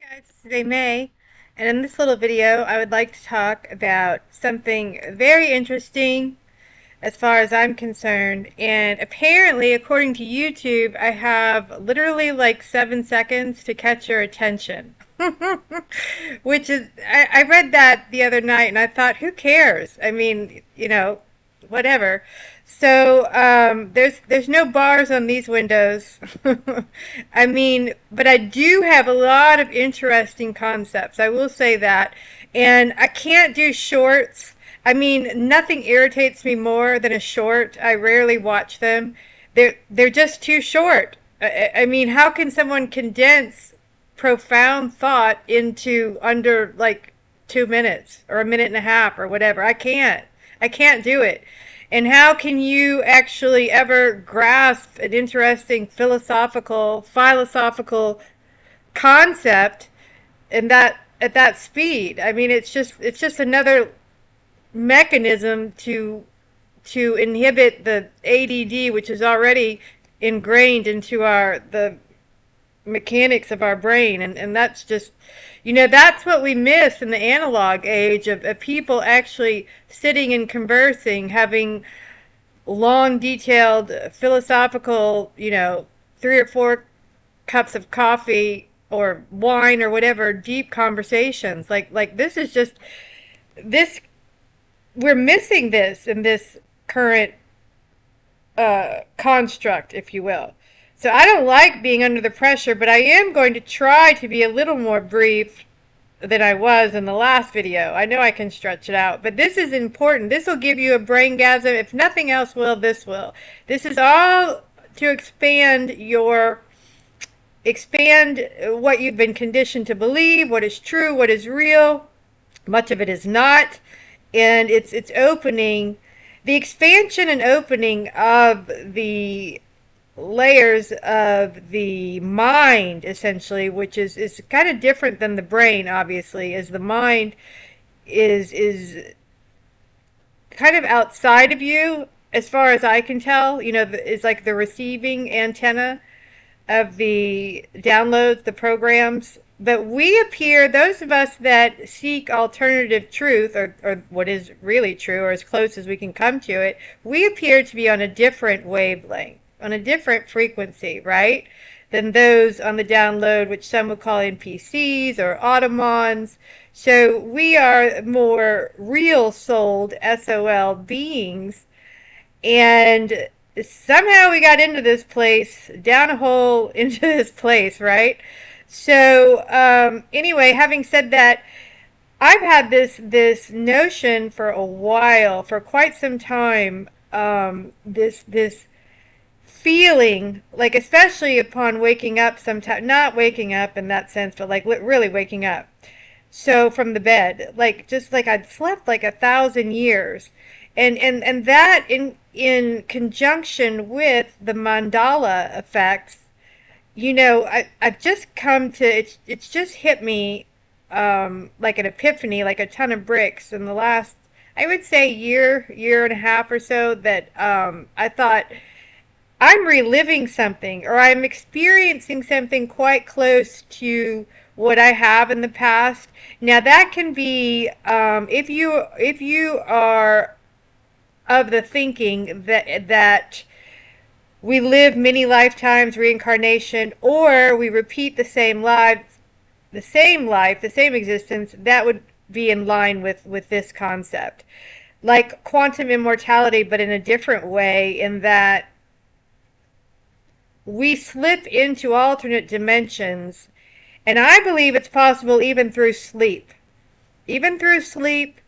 Guys, today May, and in this little video I would like to talk about something very interesting as far as I'm concerned. And apparently, according to YouTube, I have literally like 7 seconds to catch your attention. Which is, I read that the other night and I thought, who cares? I mean, whatever. So there's no bars on these windows. I mean, but I do have a lot of interesting concepts. I will say that, and I can't do shorts. I mean, nothing irritates me more than a short. I rarely watch them. They're just too short. I mean, how can someone condense profound thought into under like 2 minutes or a minute and a half or whatever? I can't. I can't do it. And how can you actually ever grasp an interesting philosophical concept in that at that speed? I mean, it's just another mechanism to inhibit the ADD, which is already ingrained into the mechanics of our brain, and that's just, that's what we miss in the analog age of people actually sitting and conversing, having long, detailed, philosophical, 3 or 4 cups of coffee or wine or whatever, deep conversations. Like this is just this. We're missing this in this current construct, if you will. So I don't like being under the pressure, but I am going to try to be a little more brief than I was in the last video. I know I can stretch it out, but this is important. This will give you a braingasm. If nothing else will, this will. This is all to expand what you've been conditioned to believe, what is true, what is real. Much of it is not, and it's opening the expansion and opening of the layers of the mind, essentially, which is kind of different than the brain, obviously, as the mind is kind of outside of you, as far as I can tell. Is like the receiving antenna of the downloads, the programs. But we appear, those of us that seek alternative truth, or what is really true, or as close as we can come to it, we appear to be on a different wavelength, on a different frequency, right? Than those on the download, which some would call NPCs or Automons. So we are more real-souled SOL beings, and somehow we got into this place, down a hole into this place, right? So anyway, having said that, I've had this notion for a while, for quite some time. This feeling, like especially upon waking up, sometime, not waking up in that sense, but like really waking up. So from the bed, like just like I'd slept like 1,000 years, and that in conjunction with the mandala effects. I've just come to, it's just hit me like an epiphany, like a ton of bricks in the last, I would say, year and a half or so, that I thought I'm reliving something, or I'm experiencing something quite close to what I have in the past. Now that can be, if you are of the thinking that we live many lifetimes, reincarnation, or we repeat the same life, the same existence, that would be in line with this concept. Like quantum immortality, but in a different way, in that we slip into alternate dimensions, and I believe it's possible even through sleep. Even through sleep,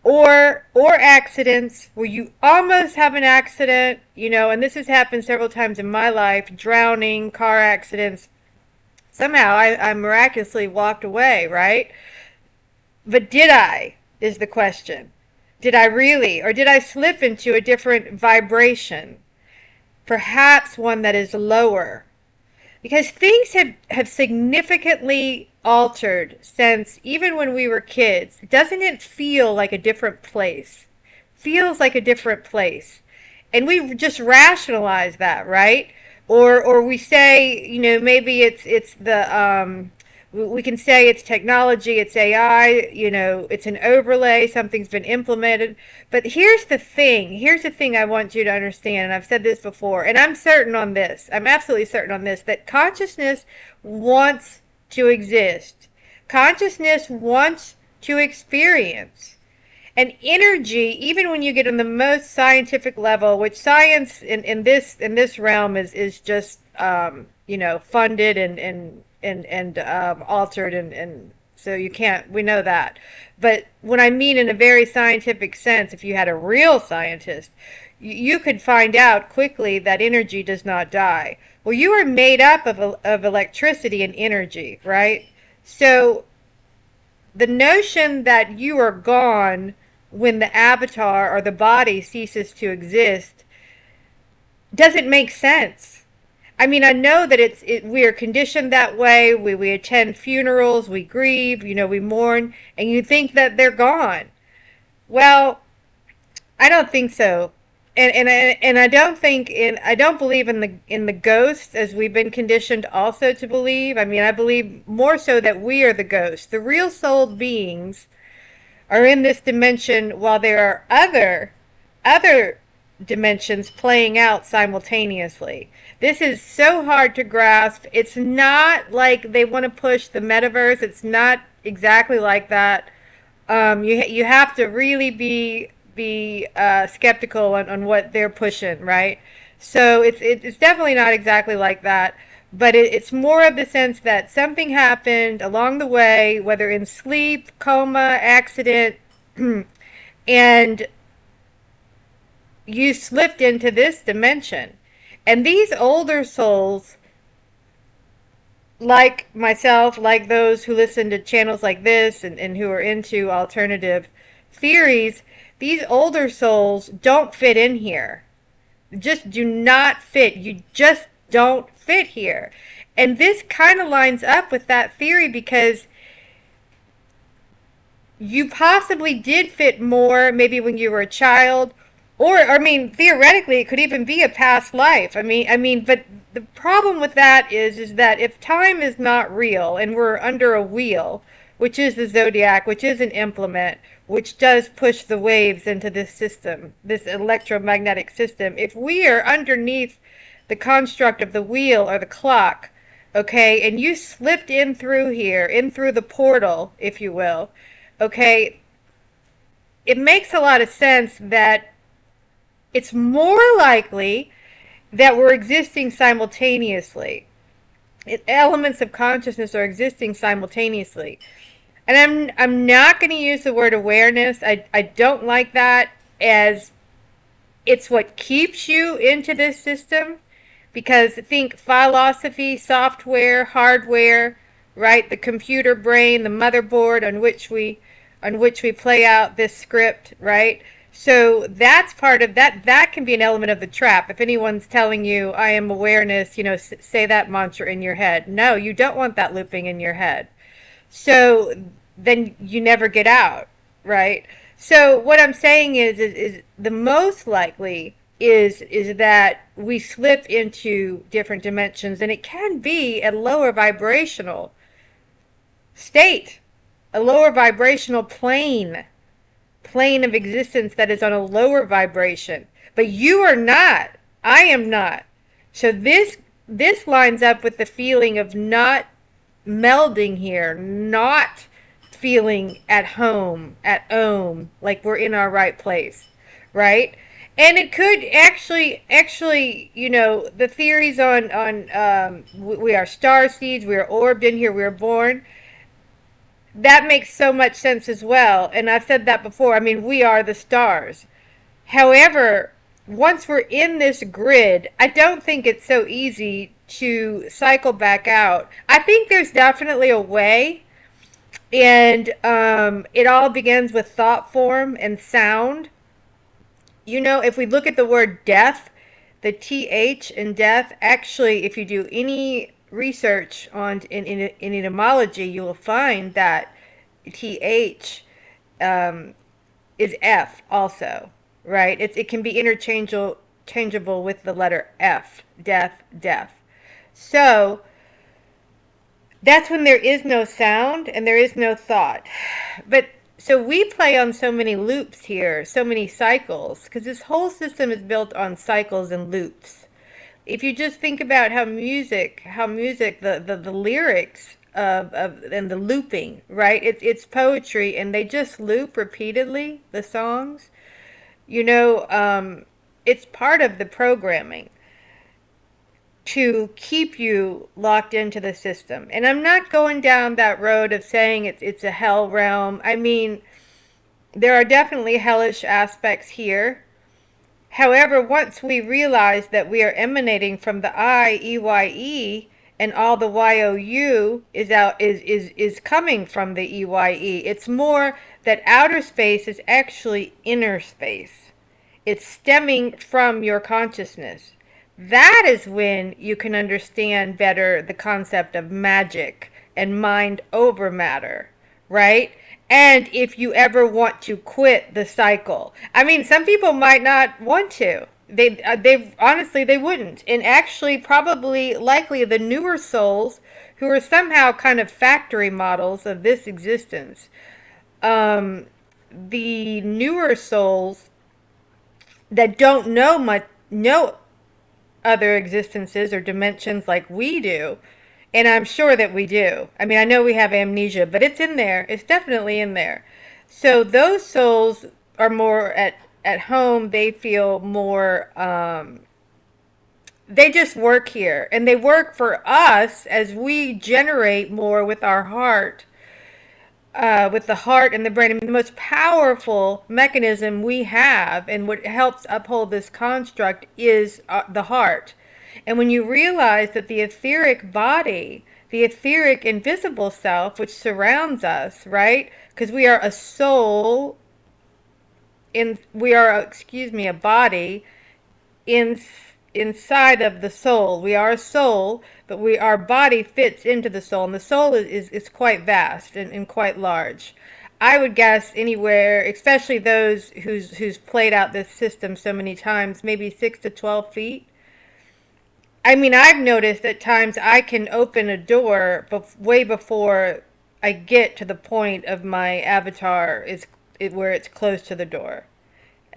or accidents where you almost have an accident, and this has happened several times in my life, drowning, car accidents. Somehow I miraculously walked away, right? But did I, is the question. Did I really, or did I slip into a different vibration? Perhaps one that is lower. Because things have significantly altered since even when we were kids. Doesn't it feel like a different place? Feels like a different place. And we just rationalize that, right? Or we say, maybe it's the we can say it's technology, it's AI, it's an overlay, something's been implemented. But here's the thing I want you to understand, and I've said this before, and I'm absolutely certain on this, that consciousness wants to exist. Consciousness wants to experience. And energy, even when you get on the most scientific level, which science in this realm is just funded and altered, and so you can't, we know that. But when I mean in a very scientific sense, if you had a real scientist, you could find out quickly that energy does not die. Well, you are made up of electricity and energy, right? So the notion that you are gone when the avatar or the body ceases to exist doesn't make sense. I mean, I know that we are conditioned that way. We attend funerals, we grieve, we mourn, and you think that they're gone. Well, I don't think so. And I don't believe in the ghosts as we've been conditioned also to believe. I mean, I believe more so that we are the ghosts. The real souled beings are in this dimension while there are other dimensions playing out simultaneously. This is so hard to grasp. It's not like they want to push the metaverse. It's not exactly like that. You have to really be skeptical on what they're pushing, right? So it's definitely not exactly like that. But it's more of the sense that something happened along the way, whether in sleep, coma, accident, and you slipped into this dimension. And these older souls, like myself, like those who listen to channels like this and who are into alternative theories, these older souls don't fit in here. Just do not fit. You just don't fit here. And this kind of lines up with that theory because you possibly did fit more maybe when you were a child, or I mean theoretically it could even be a past life. But the problem with that is that if time is not real and we're under a wheel, which is the zodiac, which is an implement, which does push the waves into this system, this electromagnetic system, if we are underneath the construct of the wheel or the clock, okay, and you slipped in through here, in through the portal, if you will, okay, it makes a lot of sense that it's more likely that we're existing simultaneously. Elements of consciousness are existing simultaneously. And I'm not going to use the word awareness. I don't like that, as it's what keeps you into this system. Because think philosophy, software, hardware, right? The computer brain, the motherboard on which we play out this script, right? So that's part of that. That can be an element of the trap. If anyone's telling you, I am awareness, say that mantra in your head. No, you don't want that looping in your head. So then you never get out, right? So what I'm saying is the most likely is that we slip into different dimensions, and it can be a lower vibrational state, a lower vibrational plane of existence that is on a lower vibration. But you are not. I am not. So this lines up with the feeling of not melding here, not feeling at home, at home, like we're in our right place, right? And it could actually, the theories on we are star seeds, we are orbed in here, we are born. That makes so much sense as well. And I've said that before. I mean, we are the stars. However, once we're in this grid, I don't think it's so easy to cycle back out. I think there's definitely a way, and it all begins with thought form and sound. If we look at the word death, the TH in death, actually, if you do any research in etymology, you will find that TH is F also, right? It can be interchangeable with the letter F, death. So That's when there is no sound and there is no thought. But so we play on so many loops here, so many cycles, because this whole system is built on cycles and loops. If you just think about how music, the lyrics of and the looping, right? It's poetry, and they just loop repeatedly, the songs. You know, it's part of the programming to keep you locked into the system. And I'm not going down that road of saying it's a hell realm. I mean, there are definitely hellish aspects here. However, once we realize that we are emanating from the I, EYE, and all the YOU is coming from the EYE, it's more that outer space is actually inner space. It's stemming from your consciousness. That is when you can understand better the concept of magic and mind over matter, right? And if you ever want to quit the cycle. I mean, some people might not want to. They honestly, they wouldn't. And actually, probably, likely, the newer souls who are somehow kind of factory models of this existence, the newer souls that don't know other existences or dimensions like we do, and I'm sure that we do. I mean, I know we have amnesia, but it's in there. It's definitely in there. So those souls are more at home. They feel more. They just work here, and they work for us as we generate more with our heart, with the heart and the brain. I mean, the most powerful mechanism we have and what helps uphold this construct is the heart. And when you realize that the etheric body, the etheric invisible self, which surrounds us, right? Because we are a soul we are, excuse me, a body in inside of the soul. We are a soul, but our body fits into the soul, and the soul is quite vast and quite large. I would guess anywhere, especially those who's played out this system so many times, maybe 6 to 12 feet. I mean, I've noticed at times I can open a door way before I get to the point of my avatar where it's close to the door.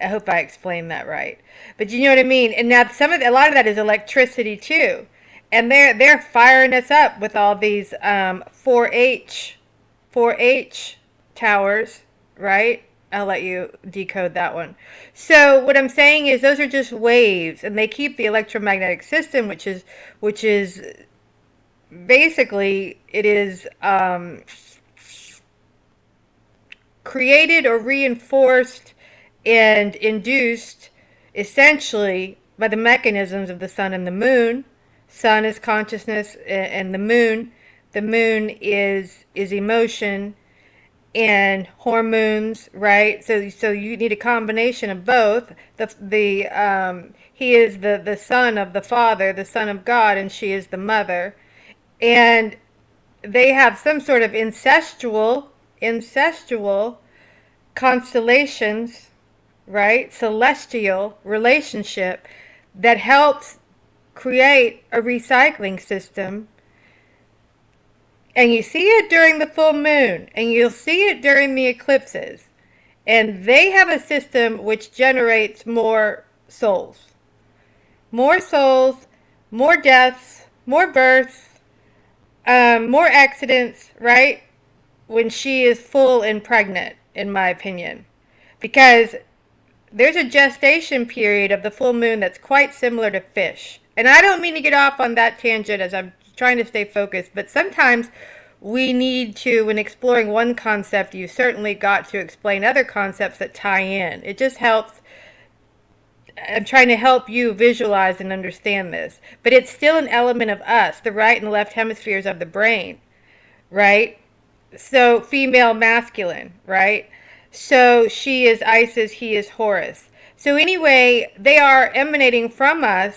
I hope I explained that right. But you know what I mean? And now a lot of that is electricity too. And they're firing us up with all these 4H towers, right? I'll let you decode that one. So what I'm saying is those are just waves, and they keep the electromagnetic system, which is basically it is created or reinforced and induced essentially by the mechanisms of the sun and the moon. Sun is consciousness, and the moon is emotion and hormones, right? So you need a combination of both. He is the son of the Father, the Son of God, and she is the mother, and they have some sort of incestual constellations, right? Celestial relationship that helps create a recycling system. And you see it during the full moon, and you'll see it during the eclipses. And they have a system which generates more souls. More souls, more deaths, more births, more accidents, right? When she is full and pregnant, in my opinion. Because there's a gestation period of the full moon that's quite similar to fish. And I don't mean to get off on that tangent as I'm trying to stay focused, but sometimes we need to, when exploring one concept, you certainly got to explain other concepts that tie in. It just helps. I'm trying to help you visualize and understand this. But it's still an element of us, the right and left hemispheres of the brain, right? So female, masculine, right? So she is Isis, he is Horus. So anyway, they are emanating from us,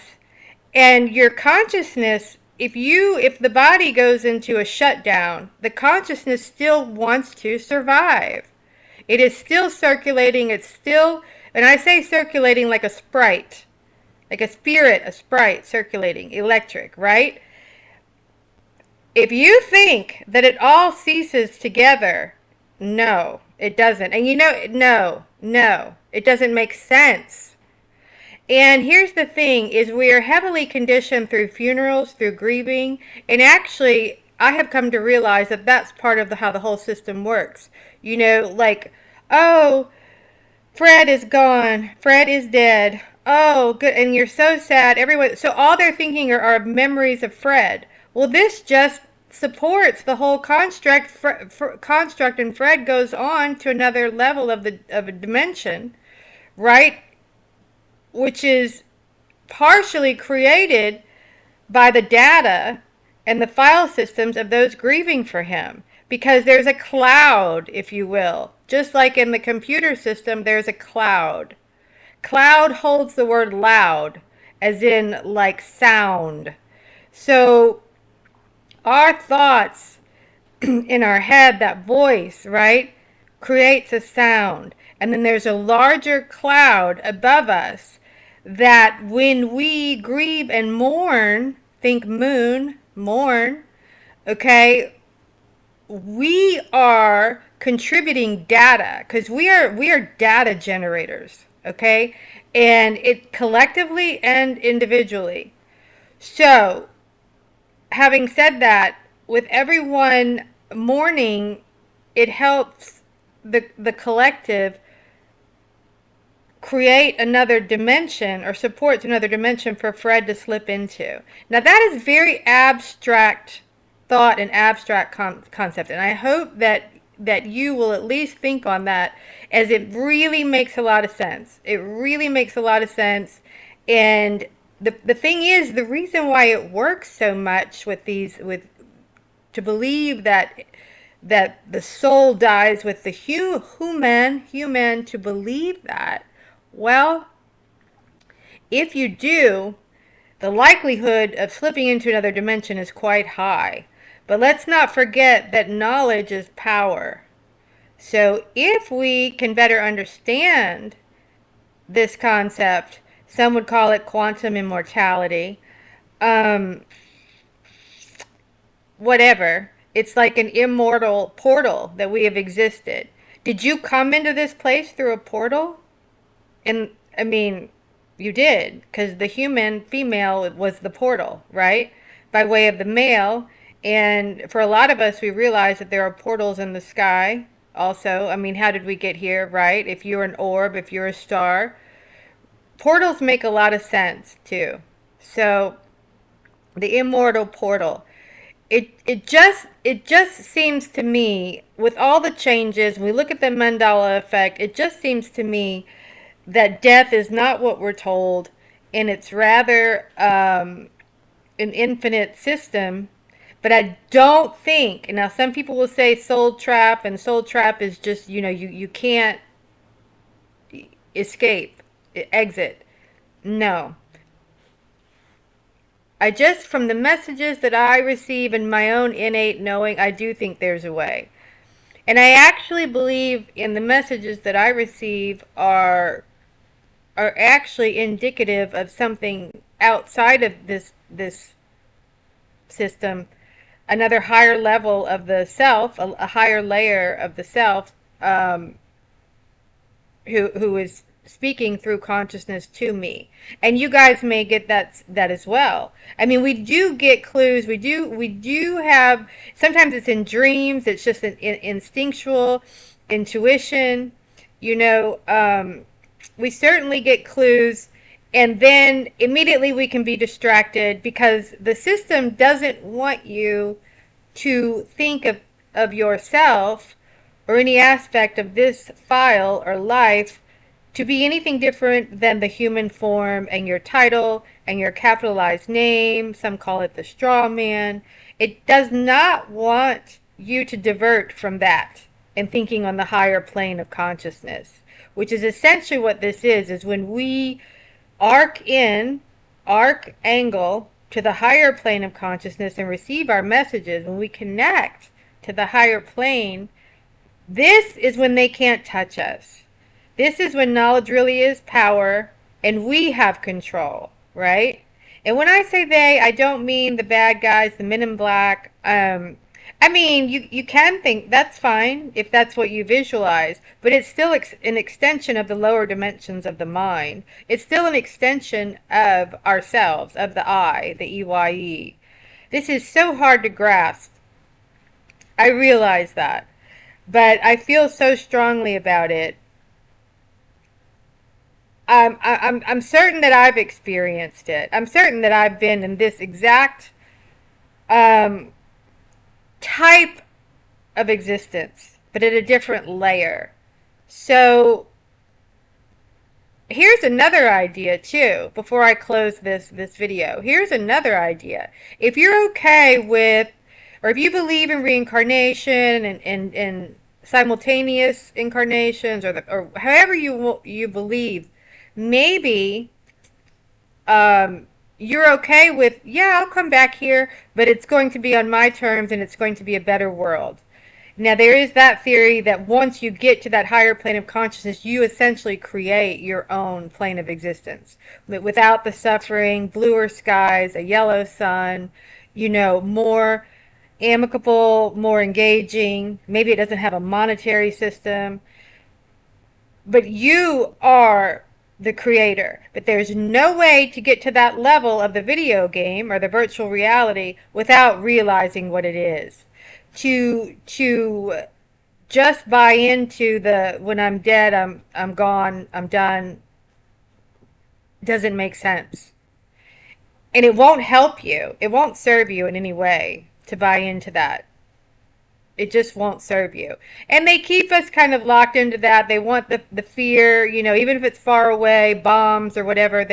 and your consciousness, if the body goes into a shutdown, the consciousness still wants to survive. It is still circulating, it's still, and I say circulating like a sprite, like a spirit, a sprite circulating, electric, right? If you think that it all ceases together, no, it doesn't. And no, it doesn't make sense. And here's the thing is we are heavily conditioned through funerals, through grieving, and actually I have come to realize that that's part of how the whole system works. Like, oh, Fred is gone. Fred is dead. Oh, good. And you're so sad. Everyone. So all they're thinking are memories of Fred. Well, this just supports the whole construct, and Fred goes on to another level of a dimension, right? Which is partially created by the data and the file systems of those grieving for him. Because there's a cloud, if you will. Just like in the computer system, there's a cloud. Cloud holds the word loud, as in like sound. So our thoughts in our head, that voice, right, creates a sound. And then there's a larger cloud above us that when we grieve and mourn, think moon, mourn, okay, we are contributing data because we are data generators, okay, and it collectively and individually. So having said that, with everyone mourning, it helps the collective create another dimension or supports another dimension for Fred to slip into. Now that is very abstract thought and abstract concept, and I hope that you will at least think on that, as it really makes a lot of sense. It really makes a lot of sense. And the thing is, the reason why it works so much with to believe that the soul dies with the human, to believe that, well, if you do, the likelihood of slipping into another dimension is quite high. But let's not forget that knowledge is power. So if we can better understand this concept, some would call it quantum immortality, whatever. It's like an immortal portal that we have existed. Did you come into this place through a portal? And I mean, you did, because the human female was the portal, right? By way of the male. And for a lot of us, we realize that there are portals in the sky also. I mean, how did we get here, right? If you're an orb, if you're a star. Portals make a lot of sense, too. So, the immortal portal. It just seems to me, with all the changes, we look at the Mandela effect, it just seems to me that death is not what we're told, and it's rather an infinite system. But I don't think, now some people will say soul trap, and soul trap is just, you can't escape, exit. No. From the messages that I receive in my own innate knowing, I do think there's a way. And I actually believe in the messages that I receive are actually indicative of something outside of this system, another higher level of the self, a higher layer of the self, who is speaking through consciousness to me. And you guys may get that as well. I mean, we do get clues. We do have, sometimes it's in dreams. It's just an instinctual intuition. We certainly get clues, and then immediately we can be distracted because the system doesn't want you to think of yourself or any aspect of this file or life to be anything different than the human form and your title and your capitalized name. Some call it the straw man. It does not want you to divert from that and thinking on the higher plane of consciousness, which is essentially what this is when we arc angle to the higher plane of consciousness and receive our messages. When we connect to the higher plane, this is when they can't touch us. This is when knowledge really is power and we have control, right? And when I say they, I don't mean the bad guys, the men in black. I mean, you can think that's fine if that's what you visualize, but it's still an extension of the lower dimensions of the mind. It's still an extension of ourselves, of the I, the EYE. This is so hard to grasp. I realize that. But I feel so strongly about it. I'm certain that I've experienced it. I'm certain that I've been in this exact um, type of existence, but at a different layer. So here's another idea too, before I close this video. Here's another idea. If you're okay with, or if you believe in reincarnation and simultaneous incarnations, or however you believe, maybe you're okay with, yeah, I'll come back here, but it's going to be on my terms and it's going to be a better world. Now, there is that theory that once you get to that higher plane of consciousness, you essentially create your own plane of existence. Without the suffering, bluer skies, a yellow sun, more amicable, more engaging. Maybe it doesn't have a monetary system. But you are the creator. But there's no way to get to that level of the video game or the virtual reality without realizing what it is. To just buy into the when I'm dead, I'm gone, I'm done, doesn't make sense. And it won't help you. It won't serve you in any way to buy into that. It just won't serve you. And they keep us kind of locked into that. They want the fear, even if it's far away, bombs or whatever.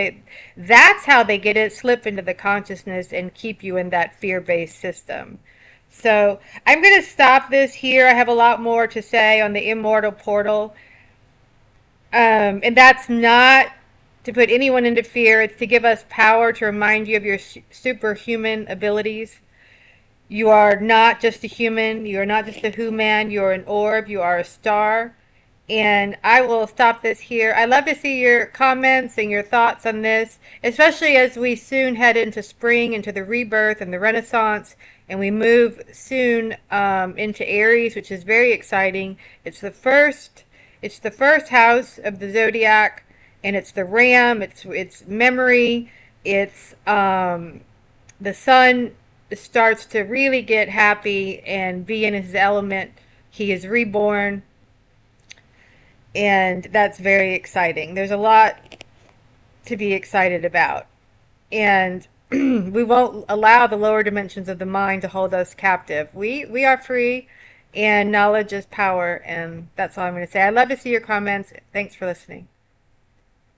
That's how they get it, slip into the consciousness and keep you in that fear-based system. So I'm going to stop this here. I have a lot more to say on the Immortal Portal. And that's not to put anyone into fear. It's to give us power, to remind you of your superhuman abilities. You are not just a human. You are not just a human. You are an orb. You are a star. And I will stop this here. I'd love to see your comments and your thoughts on this, especially as we soon head into spring, into the rebirth and the Renaissance, and we move soon into Aries, which is very exciting. It's the first house of the zodiac, and it's the Ram. It's memory. It's the sun starts to really get happy and be in his element. He is reborn, and that's very exciting. There's a lot to be excited about, and we won't allow the lower dimensions of the mind to hold us captive. We are free, and knowledge is power, and that's all I'm going to say. I'd love to see your comments. Thanks for listening.